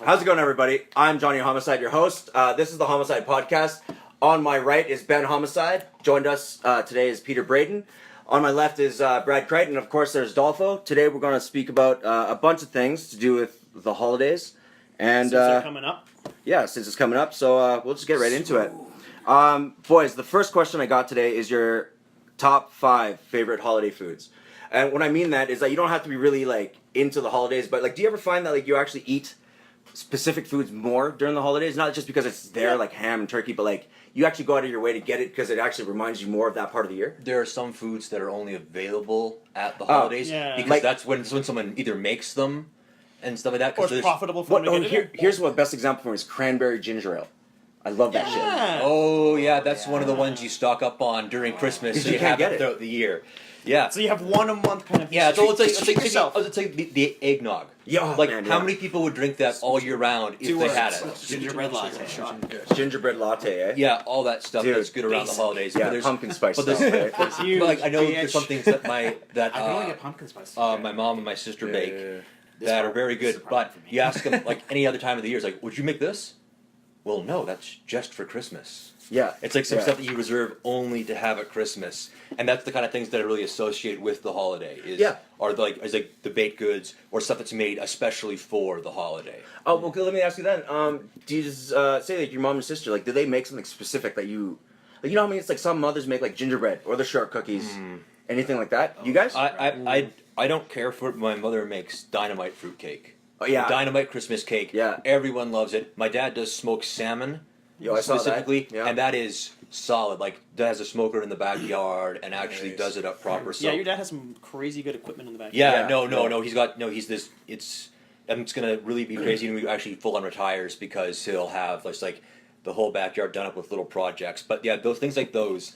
How's it going, everybody? I'm Johnny Homicide, your host. This is the Homicide Podcast. On my right is Ben Homicide. Joined us today is Peter Braden. On my left is Brad Crichton, and of course there's Dolfo. Today we're going to speak about a bunch of things to do with the holidays. And since they're coming up. Yeah, since it's coming up, so we'll just get right into it. Boys, the first question I got today is your top 5 favorite holiday foods. And what I mean that is that you don't have to be really like into the holidays, but like, do you ever find that like you actually eat specific foods more during the holidays? Not just because it's there, like ham and turkey, but like you actually go out of your way to get it because it actually reminds you more of that part of the year. There are some foods that are only available at the holidays because like, that's when someone either makes them and stuff like that. Or it's profitable for them to get it. Here's what best example for me is cranberry ginger ale. I love that shit. Oh yeah, that's one of the ones you stock up on during Christmas. So you can't have get it throughout the year. Yeah. So you have one a month kind of. Yeah, so it's like the eggnog. Yeah, like man, how many people would drink that all year round if they had it? Gingerbread latte. Gingerbread latte, eh? Yeah, all that stuff that's good around the holidays. Yeah, but there's pumpkin spice but stuff, right? It's huge. But like I know there's some things that I can only get pumpkin spice. my mom and my sister bake that are very good. But you ask them like any other time of the year, it's like, would you make this? Well, no, that's just for Christmas. Yeah. It's like some stuff that you reserve only to have at Christmas. And that's the kind of things that I really associate with the holiday. Is like the baked goods or stuff that's made especially for the holiday. Oh, well, let me ask you then. Do you just say like your mom and sister, like, do they make something specific that you, like, you know how I mean? It's like some mothers make like gingerbread or the short cookies, anything like that. You guys? I don't care for it. My mother makes dynamite fruitcake. Oh yeah, Dynamite Christmas cake. Yeah, everyone loves it. My dad does smoked salmon. I saw specifically, that. Yeah. And that is solid. Like, has a smoker in the backyard and actually does it up proper. So yeah, your dad has some crazy good equipment in the backyard. Yeah, no. He's this. It's gonna really be crazy when we actually full on retires because he'll have like the whole backyard done up with little projects. But yeah, those things like those,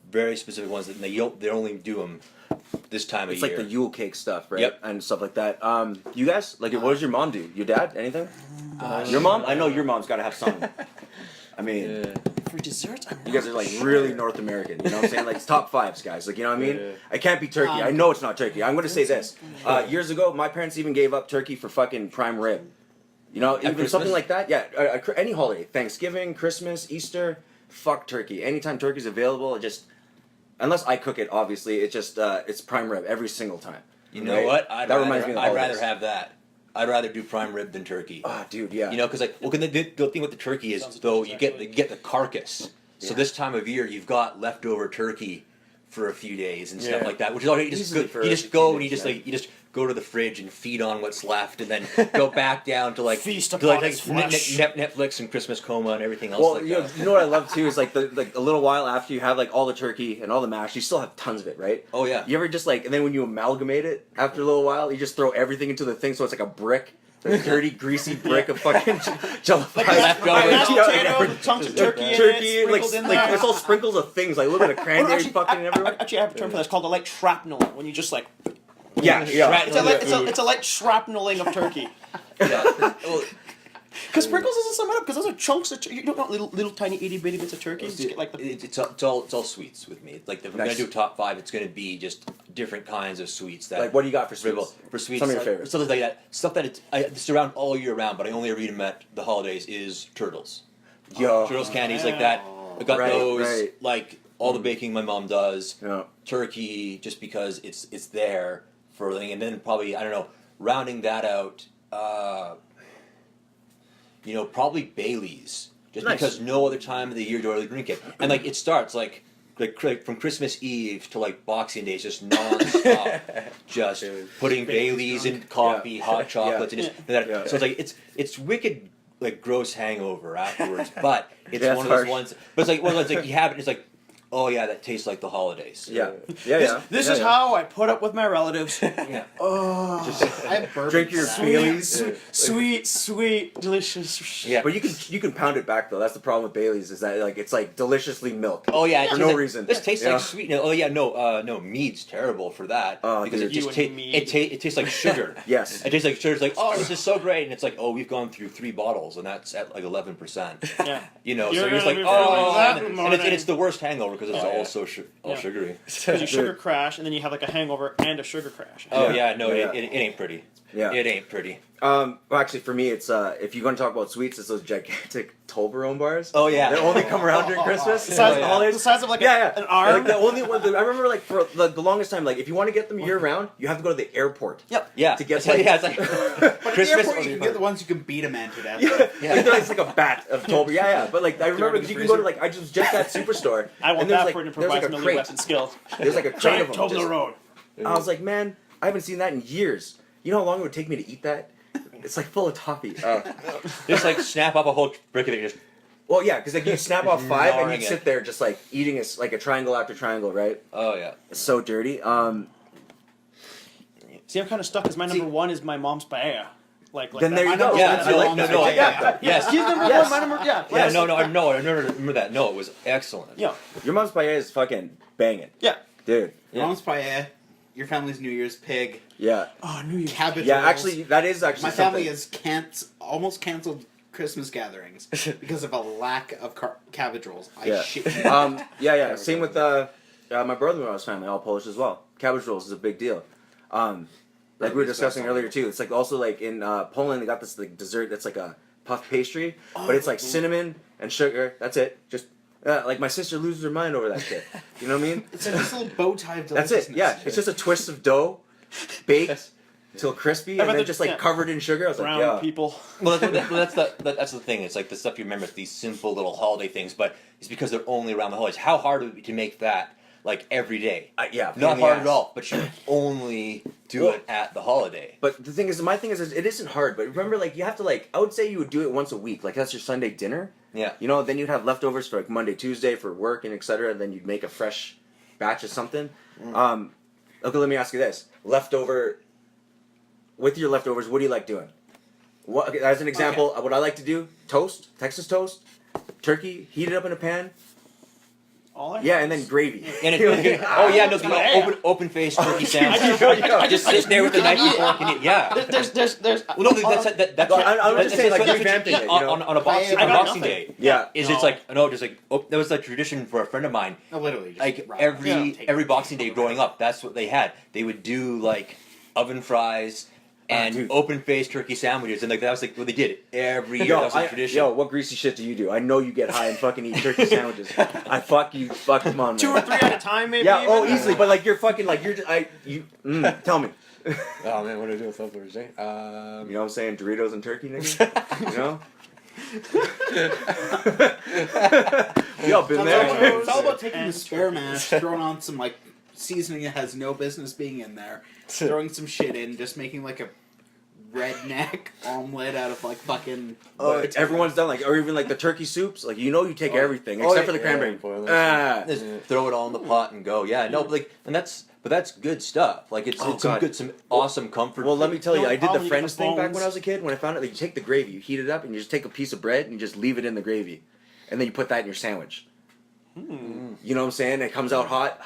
very specific ones that they only do them this time of year. It's like the Yule cake stuff, right? Yep. And stuff like that. You guys, like, what does your mom do? Your dad? Anything? Your mom? I know your mom's got to have some. I mean, for dessert, you guys are like really North American. You know what I'm saying? Like, it's top 5s, guys. Like, you know what I mean? I can't be turkey. I know it's not turkey. I'm going to say this. Years ago, my parents even gave up turkey for fucking prime rib. You know, even Christmas? something like that. Yeah, any holiday, Thanksgiving, Christmas, Easter, fuck turkey. Anytime turkey's available, unless I cook it, obviously, it's prime rib every single time. You know what? That reminds me of the I'd holidays. rather have that. I'd rather do prime rib than turkey. Oh, dude, yeah. You know, because like, the thing with the turkey is though you get the carcass. So this time of year you've got leftover turkey for a few days and stuff like that, which is all you just go and you just go to the fridge and feed on what's left, and then go back down to like feast to like flesh. Netflix and Christmas coma and everything else. Well, like you know what I love too is like a little while after you have like all the turkey and all the mash, you still have tons of it, right? Oh yeah. You ever just like, and then when you amalgamate it after a little while, you just throw everything into the thing, so it's like a brick. The dirty, greasy brick of fucking jello. Like mashed potato, chunks of turkey in it, sprinkled in there. It's all sprinkles of things, like a little bit of cranberry fucking everywhere. Actually, I have a term for that. It's called a light shrapnel. When you just like. Yeah. It's a light shrapneling of turkey. Yeah. Because sprinkles doesn't sum it up, because those are chunks of you don't want little tiny itty bitty bits of turkey. You just get like it's all sweets with me. It's like if we're gonna do a top 5, it's gonna be just different kinds of sweets. That like what do you got for sweets? For sweets, some of your favorites. Stuff like that. Stuff that it's around all year round, but I only ever eat them at the holidays. Is turtles. Yo. Turtles candies like that. I got those. Right. Like all the baking my mom does. Yeah. Turkey, just because it's there for everything, and then probably I don't know. Rounding that out. Probably Bailey's, just because no other time of the year do I really drink it. And like it starts like from Christmas Eve to like Boxing Day, it's just non-stop, just putting Bailey's in coffee, hot chocolates, and that. So it's like it's wicked, like gross hangover afterwards. But it's one of those ones. But it's like one of those like you have it. It's like, oh yeah, that tastes like the holidays. This is how I put up with my relatives. Yeah. Oh, Drink your Baileys. Sweet, delicious. Yeah. But you can pound it back though. That's the problem with Bailey's is that like it's like deliciously milk. Oh yeah, for no reason. This tastes like sweet. Oh yeah, no, mead's terrible for that because it just it tastes like sugar. Yes, it tastes like sugar. It's like, oh, this is so great, and it's like, oh, we've gone through 3 bottles, and that's at like 11%. Yeah, so you're just like, oh, and it's the worst hangover because it's all sugary. Because you sugar crash, and then you have like a hangover and a sugar crash. Oh yeah, no, it ain't pretty. Yeah. It ain't pretty. Well, actually, for me, it's if you're going to talk about sweets, it's those gigantic Toblerone bars. Oh, yeah. They only come around during Christmas. The size, and holidays. the size of like Yeah, yeah. an arm. Like the only one. I remember, like for the longest time, like if you want to get them year round, you have to go to the airport. Yep. Yeah. To get yeah, it's like But at Christmas. the airport, you can get the ones you can beat a man to death. Yeah, with. Yeah. Like, it's like a bat of Toblerone. Yeah. But like I remember in the because you can go to freezer. like I just that superstore. I want and there's, that like, for it to there's, provide like, a some crate. weapon skills. There's like a crate Giant of them. just- Toblerone. I was like, man, I haven't seen that in years. You know how long it would take me to eat that? It's like full of toffee. Just like snap up a whole brick of it. Just Well, yeah, because like you snap off 5 and Gnawing you it. sit there just like eating like a triangle after triangle, right? oh yeah. It's so dirty. See, I'm kind of stuck because my number one is my mom's paella. Like Then that. there you My go. number Yeah, one is no, my no, mom's no, paella. yeah, yes. He's number Yes. one. My number, yeah. Yeah, yes. no, I remember that. No, it was excellent. Yeah. Your mom's paella is fucking banging, Yeah. dude. Yeah. Mom's paella, your family's New Year's pig, Yeah, Oh, New Year's. cabbage yeah. rolls. Actually, that is actually My family something. has almost canceled Christmas gatherings because of a lack of cabbage rolls. I Yeah. shit you. Yeah. Same with my brother-in-law's family, all Polish as well. Cabbage rolls is a big deal. Like we were discussing earlier too. It's like also like in Poland they got this like dessert that's like a puff pastry, but it's like cinnamon and sugar. That's it. Just like my sister loses her mind over that shit. You know what I mean? It's like this little bow tie of That's deliciousness. it. Yeah, it's just a twist of dough, baked till crispy, and bet then the- just like yeah. covered in sugar. I was like, Brown yeah. people. Well, that's the thing. It's like the stuff you remember, these simple little holiday things, but it's because they're only around the holidays. How hard would it be to make that like every day? Yeah, pain Not in the hard ass. at all. But you only do Well- it at the holiday. But the thing is, my thing is, it isn't hard. But remember, like you have to like. I would say you would do it once a week. Like that's your Sunday dinner. Yeah. You know, then you'd have leftovers for like Monday, Tuesday for work and etc. And then you'd make a fresh batch of something. Okay, let me ask you this: leftover. With your leftovers, what do you like doing? What, okay, as an example, what I like to do: toast, Texas toast, turkey, heat it up in a pan. All I Yeah, have and then is- gravy. And the Yeah. open faced turkey sandwich. I Just sit there with a knife and fork and eat. Yeah. There's. Well, no, that's No, I'm just saying, like, that's revamping what you it, eat you know? on a boxing, I on got Boxing nothing. Day. Yeah. Is No. it's like no, just like that was a tradition for a friend of mine. No, literally. Just Like wrap every it. Take every it. Boxing Day growing up, that's what they had. They would do like oven fries and dude. open faced turkey sandwiches, and like that was like what they did every year. Yo, That was a tradition. what greasy shit do you do? I know you get high and fucking eat turkey sandwiches. I fuck you, fuck them on. 2 or 3 at a time, maybe. Yeah, oh, even? easily, but like you're fucking like you're just tell me. Oh man, what do I do with leftovers? Eh? You know what I'm saying? Doritos and turkey, nigga. You know? Yo, been there. It's all about taking the And spare mash, throwing on some like seasoning that has no business being in there, throwing some shit in, just making like a redneck omelet out of like fucking. Everyone's done like, or even like the turkey soups. Like you know, you take everything Oh, except yeah, for the yeah, cranberry. boil it. Ah. Just throw it all in the pot and go. Yeah, no, but like, but that's good stuff. Like it's Oh, some God. good, some awesome comfort. Well, let me tell you, The I only did the problem, you get Friends the thing back phones. when I was a kid. When I found out that you take the gravy, you heat it up, and you just take a piece of bread and you just leave it in the gravy, and then you put that in your sandwich. You know what I'm saying? It comes out hot.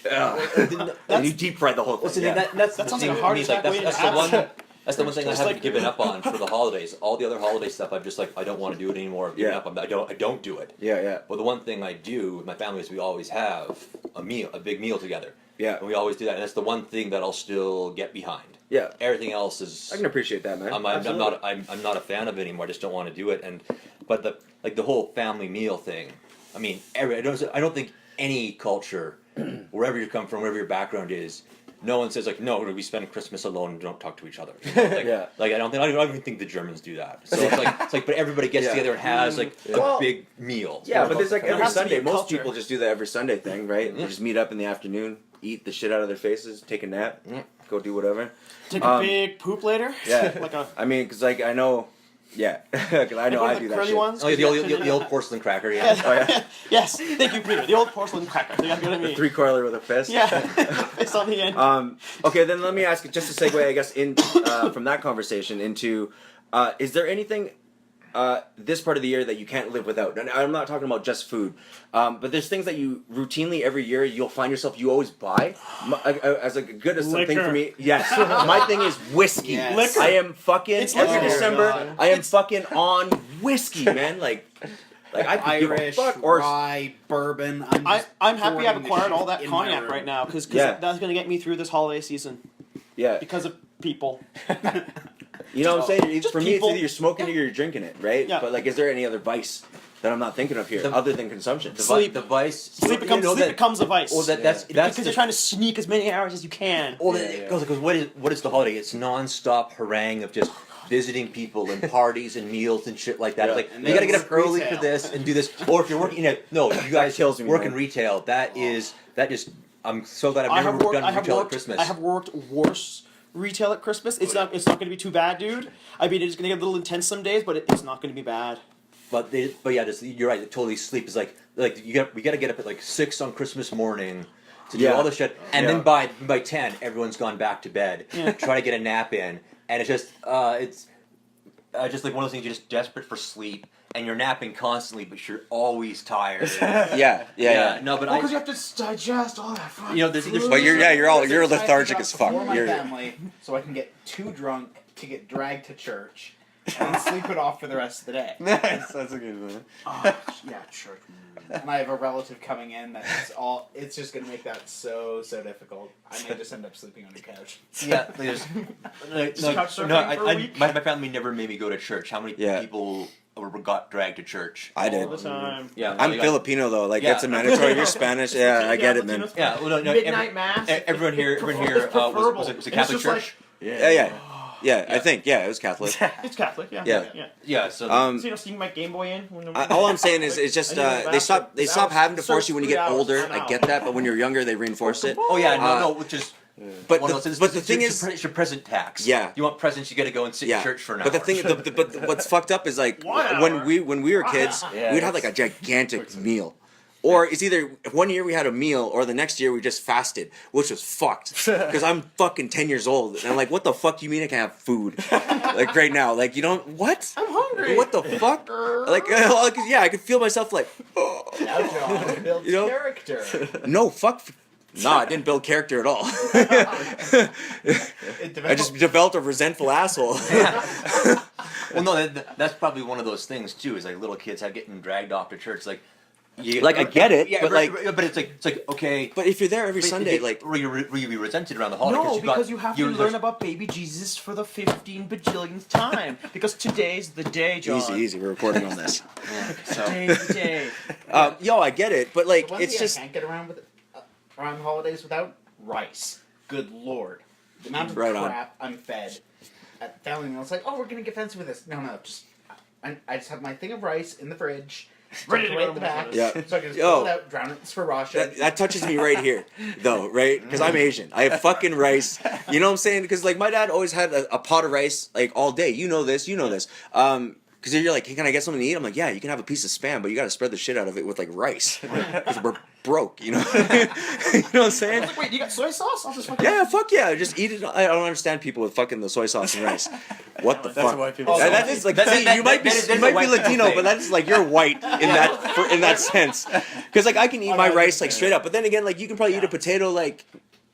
And you deep fry the whole thing. What's the yeah. thing? That's That sounds the like a thing heart with me, attack like, waiting that's to the one. happen. That's the one thing I Just haven't like- given up on for the holidays. All the other holiday stuff, I'm just like I don't want to do it anymore. I've given Yeah. up on that. I don't do it. Yeah. But the one thing I do with my family is we always have a big meal together. Yeah. And we always do that, and that's the one thing that I'll still get behind. Yeah. Everything else is I can appreciate that, man. I'm Absolutely. not a fan of it anymore. I just don't want to do it. But the whole family meal thing. I mean, I don't think any culture, wherever you come from, wherever your background is, no one says like, no, we spend Christmas alone and don't talk to each other. You know, like, Yeah. like I don't even think the Germans do that. So it's like, but everybody gets Yeah. together and has like Well, a big meal. Yeah, but there's like There every has to be Sunday. a Most culture. people just do the every Sunday thing, right? They just meet up in the afternoon, eat the shit out of their faces, take a nap, go do whatever. Take a big poop later. Yeah. Like a. I mean, because like I know, yeah, 'cause I know I the do that curly shit. ones. Oh, yeah, the old porcelain cracker. Yeah. Oh yeah, Yes, thank you, Peter. The old porcelain cracker. You got what I mean? three coiler with a fist. Yeah, it's on the end. Okay, then let me ask you, just to segue, I guess, in from that conversation into, is there anything this part of the year that you can't live without? And I'm not talking about just food, but there's things that you routinely every year you'll find yourself you always buy. As a good as something Liquor. for me, yes. My thing is whiskey. Yes. Liquor. I am fucking It's every liquor. December. God. I am fucking on whiskey, man. Like. Like I could give a Irish, fuck. Or rye, bourbon. I'm happy I've storing the acquired all shit that in my cognac room. right now because Yeah. that's gonna get me through this holiday season yeah, because of people. you know what I'm saying. Just For me, people. it's either you're smoking it or you're drinking it, right? Yeah. But like, is there any other vice that I'm not thinking of here other than consumption? The vice. Sleep becomes a vice. Well, that's because you're trying to sneak as many hours as you can. Well, because what is the holiday? It's non-stop harangue of just visiting people and parties and meals and shit like that. Yeah. Like And you got to get up then early retail. for this and do this. Or if you're working, no, you guys kills me, work man. in retail. That just. I'm so glad I I've have never worked. done I have retail worked. at Christmas. I have worked worse retail at Christmas. It's not going to be too bad, dude. I mean, it's going to get a little intense some days, but it's not going to be bad. But yeah, you're right. Totally, sleep is like we got to get up at like 6 on Christmas morning to do Yeah. all the shit, and Yeah. then by 10, everyone's gone back to bed. Yeah. Try to get a nap in, and it's just just like one of those things. You're just desperate for sleep, and you're napping constantly, but you're always tired. yeah. No, but Because you have to digest all that. there's But you're That's lethargic I as got fuck. For my You're, family, so I can get too drunk to get dragged to church and then sleep it off for the rest of the day. That's a good one. Oh, yeah, church. And I have a relative coming in it's just gonna make that so difficult. I may just end up sleeping on your couch. yeah. There's couch surfing for a week? my family never made me go to church. How many Yeah. people got dragged to church? I did. All the time. Yeah, I'm you got- Filipino though. Like Yeah. it's a mandatory. You're Spanish. Yeah, I get it, man. Latinos- Yeah, well, no, Midnight mass. Everyone here It's was preferable. it And it's Catholic just church? Yeah. I think I was Catholic. It's Catholic, yeah. Yeah. Yeah, so Um, So you know, seeing my Game Boy in. When all I'm saying is, it's just I knew they stop that was having to force you when you get 3 hours, older. I'm I out. get that, but when you're younger, they reinforce it. oh yeah, Uh, no, which is But one the, of those, but the thing is, it's your present tax. Yeah. You want presents, you got to go and sit in church for an hour. but the thing, but what's fucked up is like 1 hour. when we were kids, Yeah, we'd have like a gigantic meal. Or it's either one year we had a meal, or the next year we just fasted, which was fucked. Because I'm fucking 10 years old, and I'm like, what the fuck do you mean I can have food? Like right now, like you don't what? I'm hungry. What the fuck? Like yeah, I could feel myself like, Now John builds You know? character. no fuck. Nah, I didn't build character at all. I just developed a resentful asshole. well, no, that's probably one of those things too. Is like little kids have getting dragged off to church. Like, Like, I get it, yeah, but but it's like okay. But if you're there every Sunday, like were you resented around the holiday? No, because you have to learn about. about baby Jesus for the 15 bajillionth time. Because today's the day, John. easy, we're recording on this. So Today's the day. Yo, I get it, but like The one it's thing just I can't get around with around holidays without rice. Good lord, the amount of Right on. crap I'm fed at family meals. Like, oh, we're gonna get fancy with this. No, just I just have my thing of rice in the fridge, Ready tucked to away go at the to back, Yeah. so I can just Yo. pull it out, drown it in sriracha. that touches me right here, though, right? Because I'm Asian. I have fucking rice. You know what I'm saying? Because like my dad always had a pot of rice like all day. You know this. Because you're like, hey, can I get something to eat? I'm like, yeah, you can have a piece of Spam, but you got to spread the shit out of it with like rice. Because we're broke, you know. You know what I'm I saying? was like, wait, you got soy sauce? I'll just fucking... Yeah, fuck yeah, just eat it. I don't understand people with fucking the soy sauce and rice. What the That's fuck? why people. That is like, That- see, that- you might be that is- you that's might a be white people Latino, thing. but that's like you're white in that sense. Because like I can eat my rice like straight up, but then again, like you can probably eat a potato like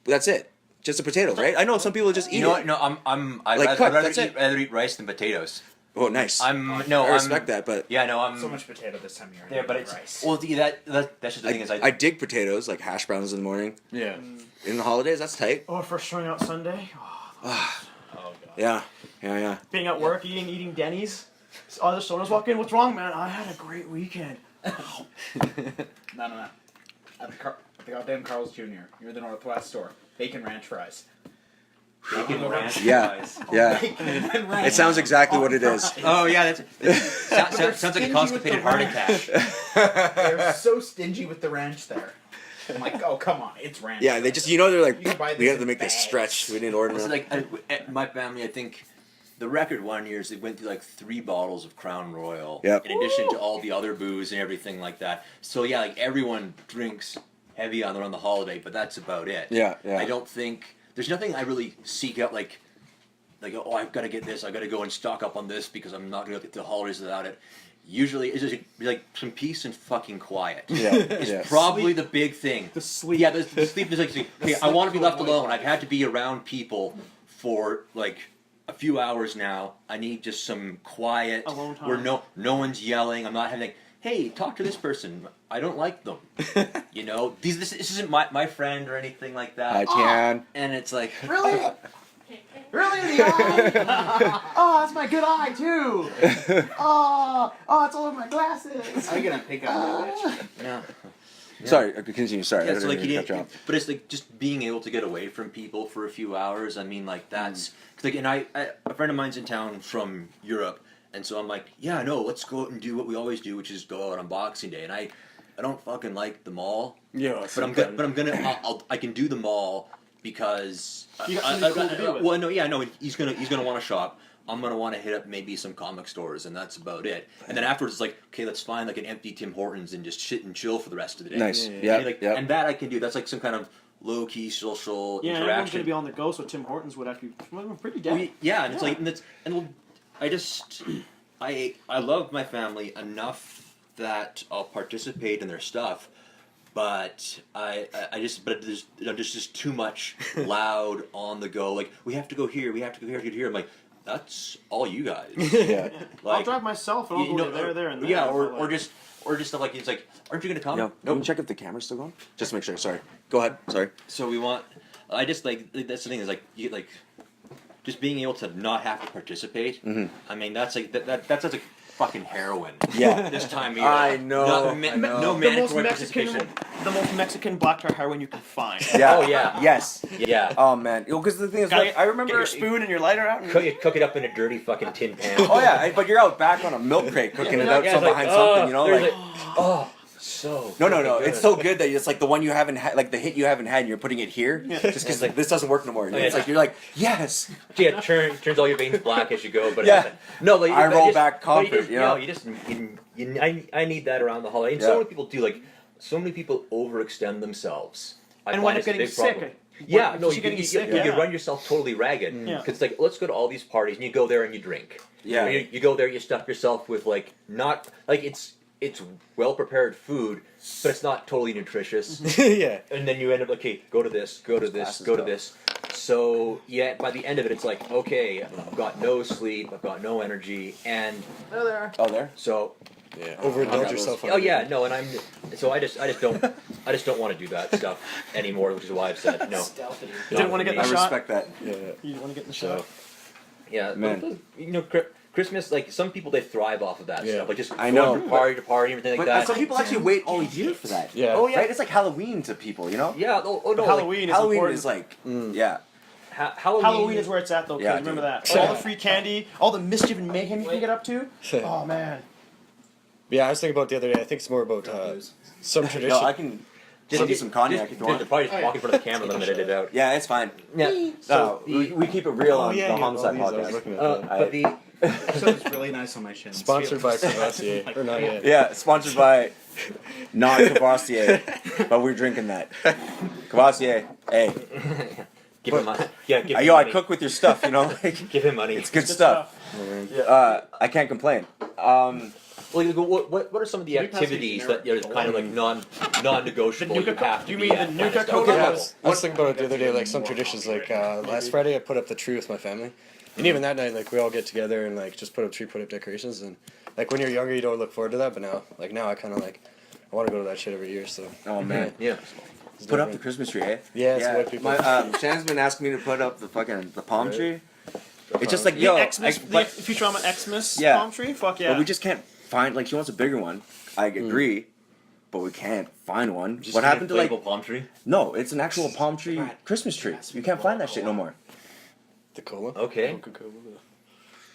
that's it, just a potato, right? I know some people just eat You know it. what? No, I'd Like cooked, rather that's it. eat rice than potatoes. Oh, nice. I I respect that, but Yeah, no, I'm so much potato this time of year. there, but it's rice. well, that's just the thing is I dig potatoes like hash browns in the morning. Yeah. In the holidays, that's tight. Oh, first showing out Sunday. Oh, Oh god. Yeah. being at work, eating Denny's. Other stoners walk in. What's wrong, man? I had a great weekend. No. At the goddamn Carl's Jr. You're the Northwest store. Bacon ranch fries. bacon ranch Yeah. fries. Yeah. Bacon and ranch. It sounds exactly what it is. Oh yeah, sounds like a stingy constipated with the heart ranch. attack. They're so stingy with the ranch there. I'm like, oh come on, it's ranch. Yeah, they just they're like You can buy we this have to in make this bags. stretch. We didn't order It's enough. like at my family, I think the record one year is they went through like 3 bottles of Crown Royal. Yep. In addition to all the other booze and everything like that. So yeah, like everyone drinks heavy on the holiday, but that's about it. Yeah. I don't think there's nothing I really seek out like oh I've got to get this, I got to go and stock up on this because I'm not going to get to the holidays without it. Usually it's just like some peace and fucking quiet. Yeah. It's Yeah. probably the big thing. The sleep. Yeah, the sleep is like, okay, I want to be left sleep alone. I've had to be around people for like a few hours now. I need just some quiet Alone time. where no one's yelling. I'm not having like, hey, talk to this person. I don't like them. You know, this isn't my friend or anything like that. I can. And it's like, Really? Really? The eye? Oh, that's my good eye, too. Oh, it's all over my glasses. I'm gonna pick up that bitch. no. Sorry, continue. Sorry, I Yeah, so didn't like mean to cut you off. but it's like just being able to get away from people for a few hours. I mean, like that's cause like, and I a friend of mine's in town from Europe, and so I'm like, yeah, no, let's go out and do what we always do, which is go out on Boxing Day. And I don't fucking like the mall, Yeah, but I'm gonna I can do the mall because You got something cool to do with. well, no, yeah, no, he's gonna want to shop. I'm gonna want to hit up maybe some comic stores, and that's about it. And then afterwards, it's like, okay, let's find like an empty Tim Hortons and just sit and chill for the rest of the day. Nice. Yeah, I Yeah. mean, like, Yeah. and that I can do. That's like some kind of low key social Yeah, everyone's interaction. gonna be on the go, so Tim Hortons would have to be pretty dead. Yeah, and it's Yeah. like, I just, I love my family enough that I'll participate in their stuff, but there's just too much loud on the go. Like, we have to go here, we have to go here. I'm like, that's all you guys. Yeah. I'll drive myself and I'll go there, and there. Yeah, if I or like. just stuff like, it's like, aren't you gonna come? Yo, can we check if the camera's still going? Just to make sure. Sorry. Go ahead. Sorry. So we want. I just like that's the thing is like you like, just being able to not have to participate. Mhm. I mean that's like that's like fucking heroin. Yeah. This time of year. I know, No, I know. no the most mandatory Mexican, participation. the most Mexican black tar heroin you can find. Yeah. Oh, yeah. Yes. Yeah. Oh man. Because the thing is, Gotta like, I remember. get your spoon and your lighter out. And Cook it up in a dirty fucking tin pan. Oh yeah, but you're out back on a milk crate cooking it out Yeah, so it's like, behind something, you know, there's like. oh, so. No, fucking it's good. so good that it's like the one you haven't had, like the hit you haven't had, and you're putting it here, just because like this doesn't work no more. yeah. It's like you're like, yes. Yeah, turns all your veins black as you go. But Yeah. no, like, I but roll just- back but you comfort, just- you know? you just I need that around the holiday. And Yeah. so many people do. Like, so many people overextend themselves. I and find wind up it's a getting big problem. sick. Yeah, no, You're getting sick. you Yeah. run yourself totally ragged. Yeah. Because like, let's go to all these parties, and you go there and you drink. Yeah. You go there, you stuff yourself with like not like it's well prepared food, but it's not totally nutritious. yeah. And then you end up like, okay, go to this, go to this, Glasses go to go. this. So yeah, by the end of it, it's like, okay, I've got no sleep, I've got no energy, and There they are. Oh, there. so Yeah. Oh, Overindulge God, yourself. on oh yeah, everything. no, and I just don't want to do that stuff anymore, which is why I've said no. Stealthily. Not You didn't want to for get me. the I shot. respect that. Yeah. You didn't want to get the So, shot. yeah, Man. but, you know, Christmas, like some people they thrive off of that Yeah. stuff, like just I going know. from party to party, everything like But that. some people actually wait all year for that. Yeah. Oh yeah, Right? It's like Halloween to people, you know. yeah. Oh no, Halloween is Halloween important. is like, Mm. yeah. Like, Halloween. Halloween is where it's at, though. Yeah, Kids, remember dude. that. All the free candy, all the mischief and mayhem you can get up to. Oh man. Yeah, I was thinking about the other day. I think it's more about some tradition. No, I can send you some cognac if you want. Probably just walk in front of the camera, let them edit it out. Yeah, it's fine. Yeah. No, So we keep it real on yeah, the yeah, Homicide all these, I was Podcast. looking at that. but the Episode's really nice on my chin. Sponsored by Cavassier. Or not yet. Yeah, sponsored by not Cavassier, but we're drinking that. Cavassier, hey. give him money. Yeah, give him Yo, I money. cook with your stuff, you know? Like, Give him money. it's good stuff. I can't complain. Well, what are some of the activities that are kind of like non-negotiable? The You Nuka- have to you be mean at the kind of Nuka stuff? Cola? Yeah, I was thinking about it the other day, like some traditions, like last Friday I put up the tree with my family. And even that night, like we all get together and like just put up tree, put up decorations. And like when you're younger, you don't look forward to that. But now I kind of like, I want to go to that shit every year. So Oh, man. Yeah. it's Put up the different. Christmas tree, eh? Yeah, it's what people. My, Shannon's been asking me to put up the palm Right. tree. It's just like, The yo, Xmas, the but Futurama Xmas Yeah. palm tree? Fuck yeah. we just can't find, like, she wants a bigger one. I agree, but we can't find one. Just What an happened to, like, inflatable palm tree? no, it's an actual palm tree Christmas tree. You can't find that shit no more. The cola. Okay. Coca-Cola.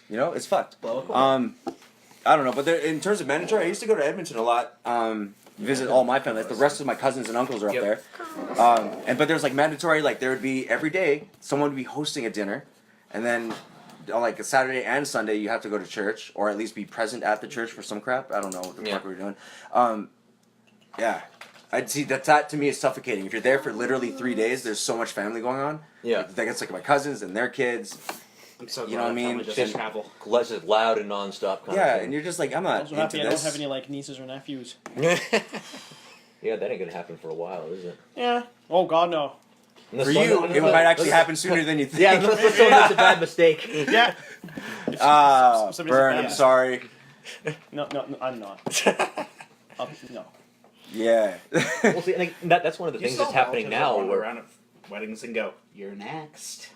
You know, it's fucked. I don't know, but there, in terms of mandatory, I used to go to Edmonton a lot. Visit all my family. Like, the rest of my cousins and uncles are up Yep. there. But there's like mandatory, like there would be every day someone would be hosting a dinner, and then on like a Saturday and Sunday you have to go to church or at least be present at the church for some crap. I don't know what the Yeah. fuck we were doing. Yeah, I'd see that to me is suffocating. If you're there for literally 3 days, there's so much family going on. Yeah. That gets like my cousins and their kids. I'm so You know what I mean? Just Just- travel. Less is loud and non-stop kind Yeah, of and thing. you're just like, I'm I'm not also into happy I don't this. have any like nieces or nephews. Yeah, that ain't gonna happen for a while, is it? Yeah. Oh god no. For you, it might actually happen sooner than you think. Yeah, let's say that's a bad mistake. Yeah. Ah, Somebody's burn. a I'm bad- sorry. No, I'm not. No. Yeah. Well, see, and that's one of the You things saw that's happening relatives now. that wander Where around at weddings and go, "You're next."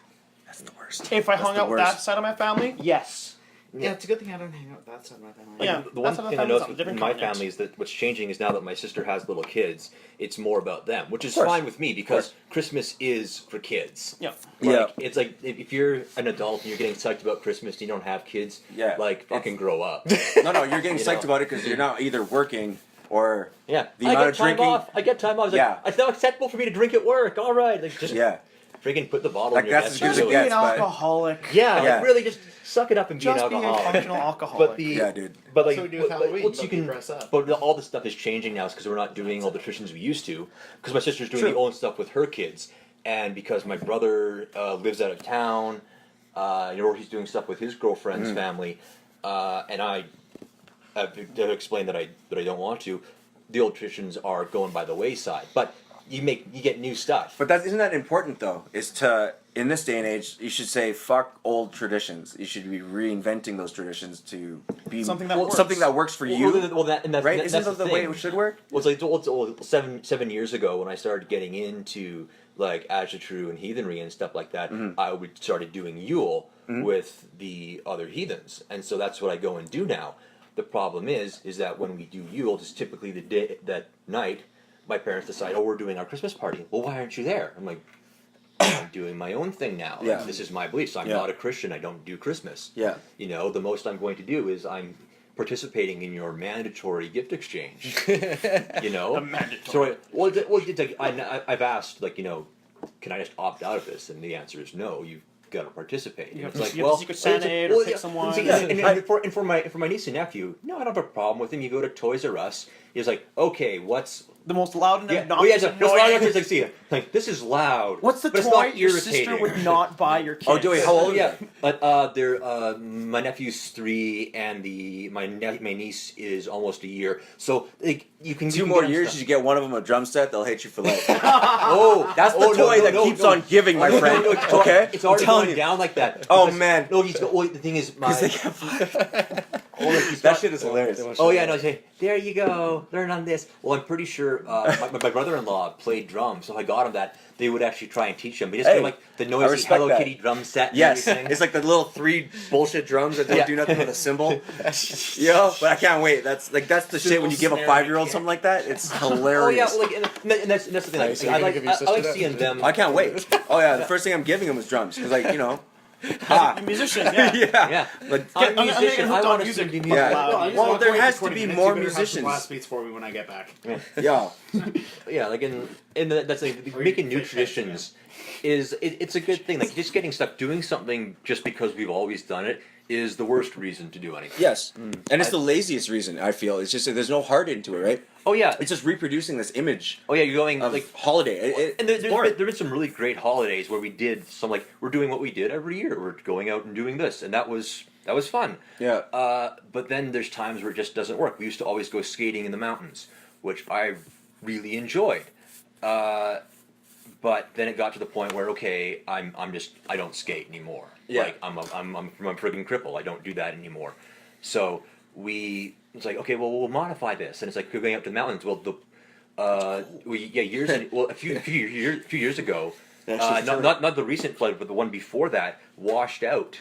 That's the worst. If I That's hung the out with worst. that side of my family, yes. Yeah, it's a good thing I don't hang out with that side of my family. Like, Yeah, the one that's what I thing I found noticed on in different my continents. family is that what's changing is now that my sister has little kids, it's more about them, which is Of course. fine with me because Christmas is for kids. Yeah. Yeah. It's like if you're an adult and you're getting psyched about Christmas and you don't have kids, Yeah. like fucking grow up. No, you're getting You psyched know? about it because you're not either working or Yeah, the I amount get of time drinking. off. I get time off. It's like, Yeah. it's not acceptable for me to drink at work. All right, like just Yeah. freaking put the bottle Like, in your that's desk. as good as and it do Be it. gets. an but- alcoholic. Yeah, Yeah. like really just suck it up and be an Just be a alcoholic. functional alcoholic. But the Yeah, dude. But like, That's what we do with but, Halloween, once but you we can, dress up. but all this stuff is changing now because we're not doing all the traditions we used to. Because my sister's doing True. the own stuff with her kids, and because my brother lives out of town, or he's doing stuff with his girlfriend's family, and I've explained that I don't want to. The old traditions are going by the wayside, but you get new stuff. But isn't that important though? Is to in this day and age, you should say fuck old traditions. You should be reinventing those traditions to be Something that works. something that works for you. And that's, right? that's Isn't the that the way thing. it should work? Well, it's like 7 years ago when I started getting into like Asatru and heathenry and stuff like that. I started doing Yule with the other heathens, and so that's what I go and do now. The problem is that when we do Yule, just typically the day that night, my parents decide, oh, we're doing our Christmas party. Well, why aren't you there? I'm like, I'm doing my own thing now. Like, Yeah. this is my beliefs. I'm Yeah. not a Christian. I don't do Christmas. Yeah. You know, the most I'm going to do is I'm participating in your mandatory gift exchange. You know, mandatory. I've asked, like, you know, can I just opt out of this? And the answer is no. You've got to participate. You And have to- you have to Secret Santa it or pick someone. and for my niece and nephew, no, I don't have a problem with him. You go to Toys R Us. He's like, okay, what's The most loud and yeah? obnoxious, What's annoying- loud? Like, see, like this is loud. What's the but it's toy not your irritating. sister would not buy your kids? Oh, do we? How old? Yeah, but they're my nephew's 3 and my niece is almost a year. So like you can 2 you can more get them years, stuff. you get one of them a drum set. They'll hate you for life. Oh, That's the toy that keeps on giving, my friend. Okay, It's already I'm telling going you. down like that. Oh, Because- man. No, he's got. Well, the thing is, my. 'Cause they get He's that got- shit is hilarious. Oh yeah, no. I say, there you go, learn on this. Well, I'm pretty sure my brother-in-law played drums, so I got him that. They would actually try and teach him. But just Hey, like the I noisy respect Hello that. Kitty drum set. And Yes, everything. it's like the little 3 bullshit drums that don't Yeah. do nothing with a cymbal. Yo, but I can't wait. That's the shit when you give a snare 5-year-old kick. something like that. It's Oh yeah, hilarious. well, like, and that's the thing. Like, Nice. So I you're gonna like give your I sister like that? seeing them. I can't wait. Oh yeah, the first thing I'm giving him is drums because, like, you know, ha. A musician, yeah. yeah, Yeah, like I'm a I'm gonna musician. get I hooked on want to music. sing to Yeah. music. Loud. I just Well, walk there away has for to 20 be minutes, more you better have some musicians. blast beats for me when I get back. yeah. Yeah, like and that's like making new traditions it's a good thing. Like just getting stuck doing something just because we've always done it is the worst reason to do anything. Yes, and it's the laziest reason I feel. It's just that there's no heart into it, right? Oh yeah. It's just reproducing this image Oh yeah, you're going of like holiday. and there's been some really great holidays where we did some like we're doing what we did every year. We're going out and doing this, and that was fun. Yeah. But then there's times where it just doesn't work. We used to always go skating in the mountains, which I really enjoyed. But then it got to the point where okay, I don't skate anymore. Yeah. Like I'm a friggin' cripple. I don't do that anymore. So it's like okay, well we'll modify this, and it's like we're going up to the mountains. Well a few years ago, That's true. not the recent flood, but the one before that washed out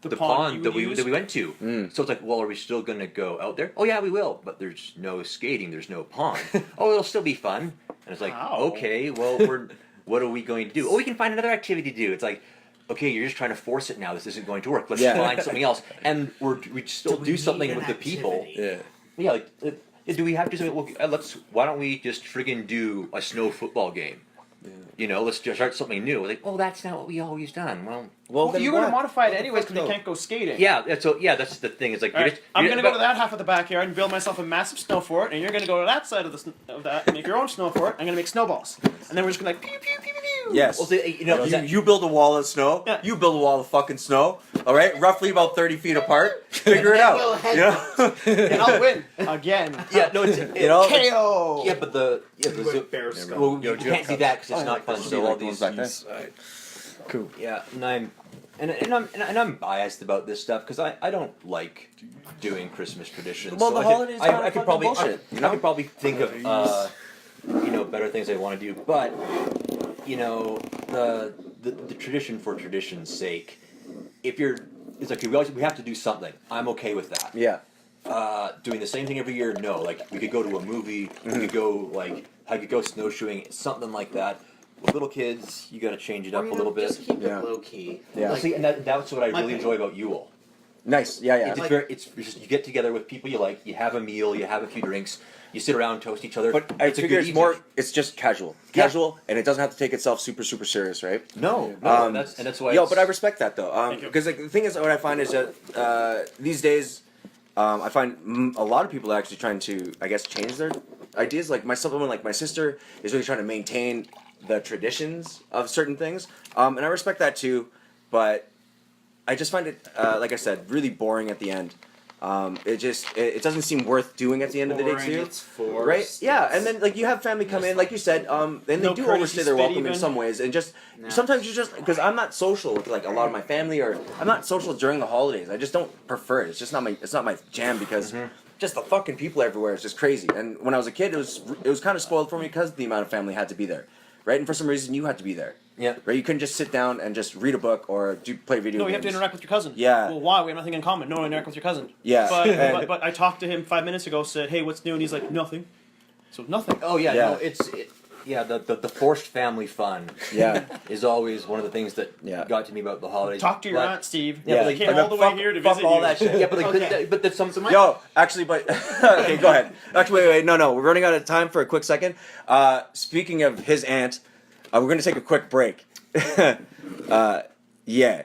the pond that we went to. So it's like, well, are we still going to go out there? Oh yeah, we will, but there's no skating, there's no pond. Oh, it'll still be fun. And it's like, Wow. okay, well, what are we going to do? Oh, we can find another activity to do. It's like, okay, you're just trying to force it now. This isn't going to work. Let's Yeah. find something else. And we still do something with the people. Yeah. Yeah, like, do we have to do something? Well, why don't we just friggin' do a snow football game? You know, let's just start something new. Like, oh, that's not what we always done. Well, then you're going to what? modify it anyways because you no. can't go skating. yeah, that's the thing. It's like All right, I'm you're going to go to that half of the backyard and build myself a massive snow fort, and you're going to go to that side of that and make your own snow fort. I'm going to make snowballs. And then we're just going to like, pew, pew, pew, pew, pew. Yes. Well, see, you know, You build a wall of snow. Yeah. You build a wall of fucking snow. All right, roughly about 30 feet apart. Figure it out. You know. And I'll win again. yeah, no, it's You know. KO. yeah, but With bear skull. well, you can't do that because it's not fun. So all these, back there. Cool. yeah, and And I'm biased about this stuff because I don't like doing Christmas traditions. Well, so the holidays I kinda could fucking probably bullshit, you I know? could probably think of better things I want to do, but the tradition for tradition's sake, it's like we have to do something. I'm okay with that. Yeah. Doing the same thing every year, no. Like we could go to a movie, we could go I could go snowshoeing, something like that. With little kids, you got to change it up a little bit. Just keep Yeah. it low key. Yeah. See, and that's what I My really thing. enjoy about Yule. Nice. Yeah, yeah. It's just you get together with people you like, you have a meal, you have a few drinks, you sit around, toast each other. But I it's a figure good it's more. evening. It's just casual, Yeah. and it doesn't have to take itself super serious, right? No, that's why. Yo, it's- but I respect that though, because like the thing is, what I find is that these days, I find a lot of people are actually trying to, I guess, change their ideas. Like someone like my sister is really trying to maintain the traditions of certain things, and I respect that too. But I just find it, like I said, really boring at the end. It doesn't seem worth doing at the end of the day too. It's forced. Right? Yeah, and then like you have family come in, like you said, and they No do courtesy overstay their spit welcome in even. some ways, and just No. sometimes you just because I'm not social with like a lot of my family, or I'm not social during the holidays. I just don't prefer it. It's not my jam because just the fucking people everywhere is just crazy. And when I was a kid, it was kind of spoiled for me because the amount of family had to be there, right? And for some reason, you had to be there. Yeah. Right, you couldn't just sit down and just read a book or play video No, games. you have to interact with your cousin. Yeah. Well, why? We have nothing in common. No, interact with your cousin. Yeah. But I talked to him 5 minutes ago. Said, "Hey, what's new?" And he's like, "Nothing." So nothing. Oh yeah, Yeah. no, the forced family fun. Yeah. is always one of the things that Yeah. got to me about the holidays. Talk to your But- aunt, Steve. Yeah, They like, came but all the fuck- way here to fuck visit all you. that shit. Yeah, but like, Okay. but there's some. Yo, actually, but okay, go ahead. Actually, wait, no, we're running out of time for a quick second. Speaking of his aunt, we're gonna take a quick break. Yeah,